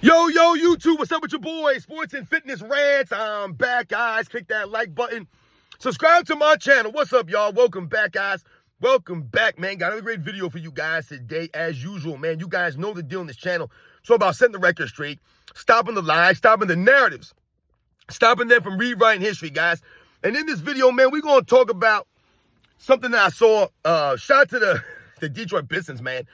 Yo, YouTube, what's up with your boy? Sports and Fitness Rants. I'm back, guys. Click that like button. Subscribe to my channel. What's up, y'all? Welcome back, guys. Welcome back, man. Got another great video for you guys today, as usual, man. You guys know the deal on this channel. So about setting the record straight, stopping the lies, stopping the narratives, stopping them from rewriting history, guys. And in this video, man, we're going to talk about something that I saw. Shout out to the Detroit Pistons, man.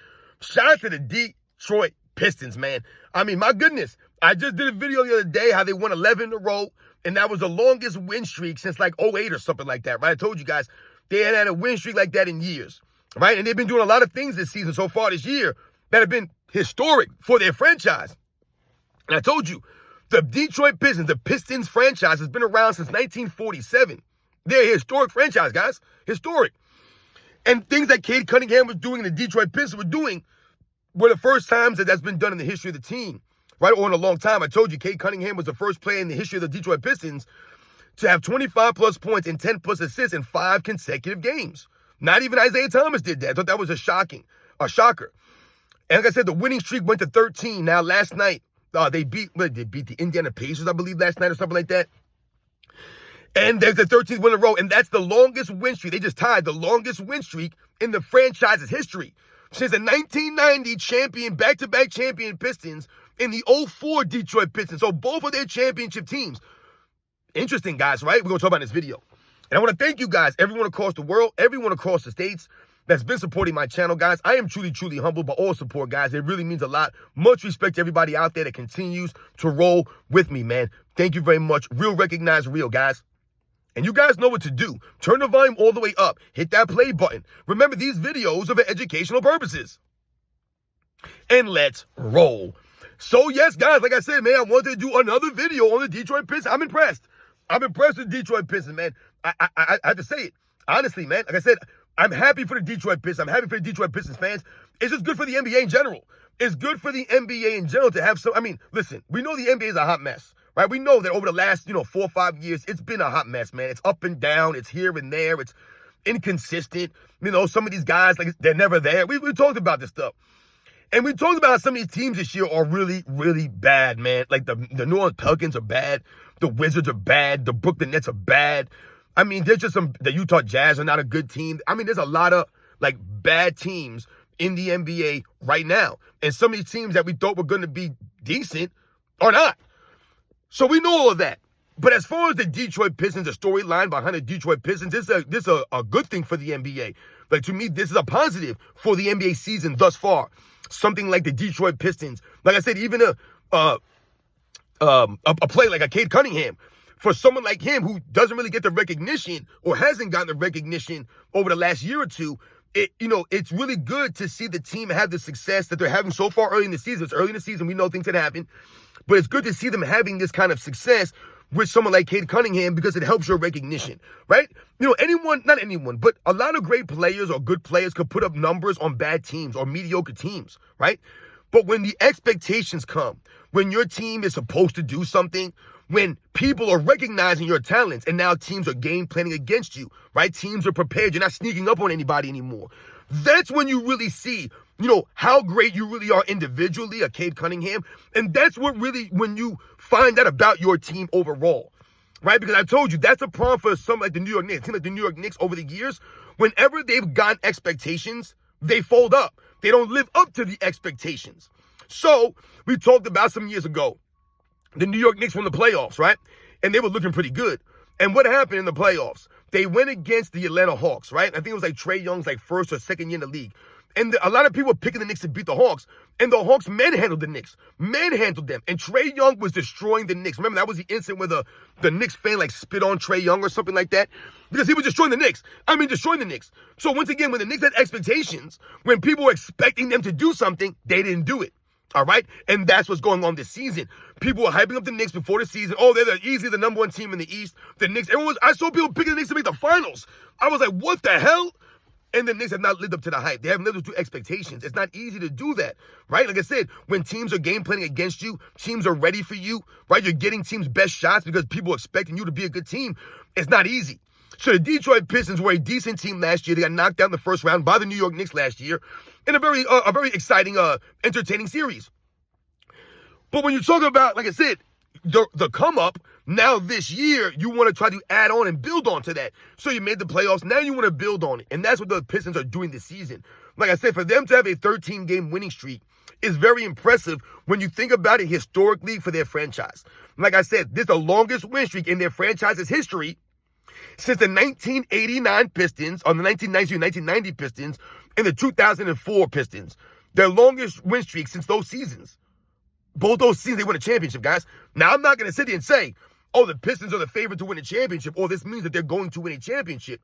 Shout out to the Detroit Pistons, man. I mean, my goodness. I just did a video the other day how they won 11 in a row, and that was the longest win streak since like 08 or something like that, right? I told you guys they hadn't had a win streak like that in years, right? And they've been doing a lot of things this season so far this year that have been historic for their franchise. And I told you, the Detroit Pistons, the Pistons franchise has been around since 1947. They're a historic franchise, guys. Historic. And things that Cade Cunningham was doing and the Detroit Pistons were doing were the first times that that's been done in the history of the team, right? Or in a long time. I told you, Cade Cunningham was the first player in the history of the Detroit Pistons to have 25-plus points and 10-plus assists in 5 consecutive games. Not even Isaiah Thomas did that. I thought that was a shocker. And like I said, the winning streak went to 13. Now, last night, they beat the Indiana Pacers, I believe, last night or something like that. And there's the 13th win in a row, and that's the longest win streak. They just tied the longest win streak in the franchise's history since the 1990 champion, back-to-back champion Pistons and the 04 Detroit Pistons. So both of their championship teams. Interesting, guys, right? We're going to talk about in this video. And I want to thank you guys, everyone across the world, everyone across the states that's been supporting my channel, guys. I am truly, truly humbled by all support, guys. It really means a lot. Much respect to everybody out there that continues to roll with me, man. Thank you very much. Real recognize real, guys. And you guys know what to do. Turn the volume all the way up. Hit that play button. Remember, these videos are for educational purposes. And let's roll. So, yes, guys, like I said, man, I wanted to do another video on the Detroit Pistons. I'm impressed. I'm impressed with the Detroit Pistons, man. I have to say it. Honestly, man, like I said, I'm happy for the Detroit Pistons. I'm happy for the Detroit Pistons fans. It's just good for the NBA in general. It's good for the NBA in general to have some, I mean, listen, we know the NBA is a hot mess. Right? We know that over the last, 4 or 5 years, it's been a hot mess, man. It's up and down. It's here and there. It's inconsistent. Some of these guys, like, they're never there. We talked about this stuff. And we talked about how some of these teams this year are really, really bad, man. Like, the New Orleans Pelicans are bad. The Wizards are bad. The Brooklyn Nets are bad. I mean, there's just the Utah Jazz are not a good team. I mean, there's a lot of, like, bad teams in the NBA right now. And some of these teams that we thought were going to be decent are not. So we know all of that. But as far as the Detroit Pistons, the storyline behind the Detroit Pistons, this is a good thing for the NBA. Like, to me, this is a positive for the NBA season thus far. Something like the Detroit Pistons. Like I said, even a play like a Cade Cunningham, for someone like him who doesn't really get the recognition or hasn't gotten the recognition over the last year or two, it's really good to see the team have the success that they're having so far early in the season. It's early in the season. We know things can happen. But it's good to see them having this kind of success with someone like Cade Cunningham because it helps your recognition, right? Not anyone, but a lot of great players or good players could put up numbers on bad teams or mediocre teams, right? But when the expectations come, when your team is supposed to do something, when people are recognizing your talents and now teams are game planning against you, right? Teams are prepared. You're not sneaking up on anybody anymore. That's when you really see, how great you really are individually, a Cade Cunningham. And that's what really, when you find out about your team overall, right? Because I told you, that's a problem for something like the New York Knicks. Team like the New York Knicks over the years, whenever they've gotten expectations, they fold up. They don't live up to the expectations. So we talked about some years ago, the New York Knicks won the playoffs, right? And they were looking pretty good. And what happened in the playoffs? They went against the Atlanta Hawks, right? I think it was like Trae Young's like first or second year in the league. And a lot of people were picking the Knicks to beat the Hawks. And the Hawks manhandled the Knicks. Manhandled them. And Trae Young was destroying the Knicks. Remember, that was the incident where the Knicks fan like spit on Trae Young or something like that? Because he was destroying the Knicks. Destroying the Knicks. So once again, when the Knicks had expectations, when people were expecting them to do something, they didn't do it. All right? And that's what's going on this season. People were hyping up the Knicks before the season. Oh, they're easily the number 1 team in the East. The Knicks, I saw people picking the Knicks to make the finals. I was like, what the hell? And the Knicks have not lived up to the hype. They haven't lived up to expectations. It's not easy to do that, right? Like I said, when teams are game planning against you, teams are ready for you, right? You're getting teams' best shots because people are expecting you to be a good team. It's not easy. So the Detroit Pistons were a decent team last year. They got knocked out in the first round by the New York Knicks last year in a very exciting, entertaining series. But when you talk about, like I said, the come up, now this year, you want to try to add on and build on to that. So you made the playoffs. Now you want to build on it. And that's what the Pistons are doing this season. Like I said, for them to have a 13-game winning streak is very impressive when you think about it historically for their franchise. Like I said, this is the longest win streak in their franchise's history since the 1989 Pistons, or the 1990 Pistons, and the 2004 Pistons. Their longest win streak since those seasons. Both those seasons, they won a championship, guys. Now, I'm not going to sit here and say, oh, the Pistons are the favorite to win a championship, or this means that they're going to win a championship.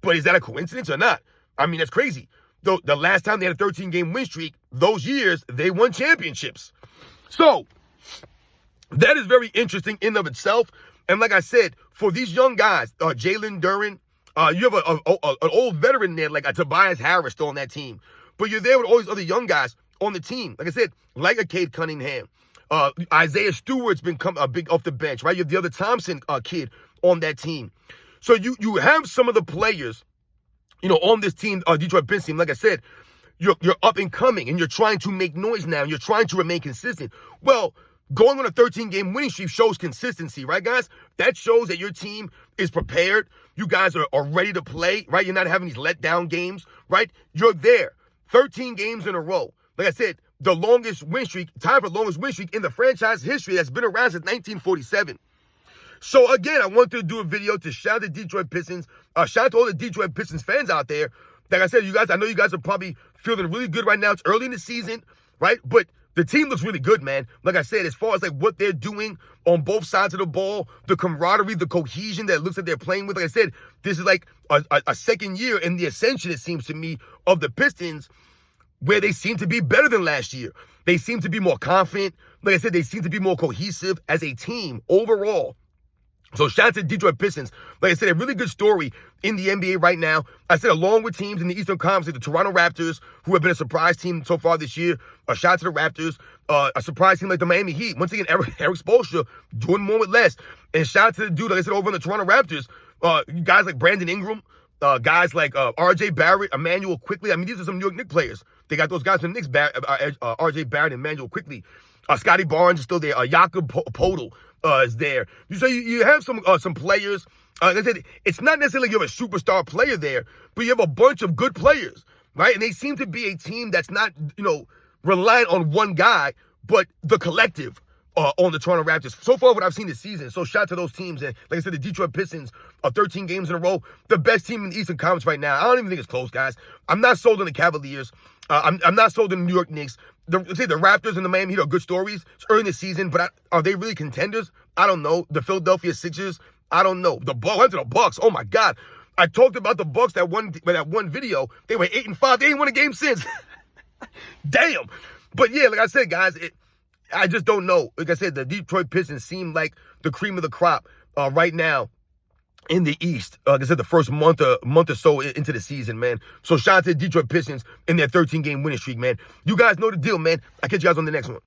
But is that a coincidence or not? I mean, that's crazy. The last time they had a 13-game win streak, those years, they won championships. So, that is very interesting in and of itself. And like I said, for these young guys, Jalen Duren, you have an old veteran there, like a Tobias Harris still on that team. But you're there with all these other young guys on the team. Like I said, like a Cade Cunningham. Isaiah Stewart's been big off the bench, right? You have the other Thompson kid on that team. So you have some of the players, on this team, Detroit Pistons team. Like I said, you're up and coming, and you're trying to make noise now, and you're trying to remain consistent. Well, going on a 13-game winning streak shows consistency, right, guys? That shows that your team is prepared. You guys are ready to play, right? You're not having these letdown games, right? You're there. 13 games in a row. Like I said, the longest win streak, time for the longest win streak in the franchise history that's been around since 1947. So, again, I wanted to do a video to shout out the Detroit Pistons. Shout out to all the Detroit Pistons fans out there. Like I said, I know you guys are probably feeling really good right now. It's early in the season, right? But the team looks really good, man. Like I said, as far as like what they're doing on both sides of the ball, the camaraderie, the cohesion that it looks like they're playing with. Like I said, this is like a second year in the ascension, it seems to me, of the Pistons, where they seem to be better than last year. They seem to be more confident. Like I said, they seem to be more cohesive as a team overall. So shout out to the Detroit Pistons. Like I said, a really good story in the NBA right now. I said along with teams in the Eastern Conference, like the Toronto Raptors, who have been a surprise team so far this year. Shout out to the Raptors. A surprise team like the Miami Heat. Once again, Eric Spoelstra doing more with less. And shout out to the dude, like I said, over in the Toronto Raptors. Guys like Brandon Ingram. Guys like R.J. Barrett, Emmanuel Quickley. I mean, these are some New York Knicks players. They got those guys from the Knicks, R.J. Barrett and Emmanuel Quickley. Scotty Barnes is still there. Jakob Podol is there. So you have some players. Like I said, it's not necessarily you have a superstar player there, but you have a bunch of good players, right? And they seem to be a team that's not, reliant on one guy, but the collective on the Toronto Raptors. So far, what I've seen this season. So shout out to those teams. And like I said, the Detroit Pistons are 13 games in a row. The best team in the Eastern Conference right now. I don't even think it's close, guys. I'm not sold on the Cavaliers. I'm not sold on the New York Knicks. The Raptors and the Miami Heat are good stories. It's early in the season, but are they really contenders? I don't know. The Philadelphia Sixers, I don't know. The Bucks. Oh my God. I talked about the Bucks that one video. They were 8-5. They ain't won a game since. Damn. But yeah, like I said, guys, I just don't know. Like I said, the Detroit Pistons seem like the cream of the crop right now in the East. Like I said, the first month or so into the season, man. So shout out to the Detroit Pistons in their 13-game winning streak, man. You guys know the deal, man. I'll catch you guys on the next one.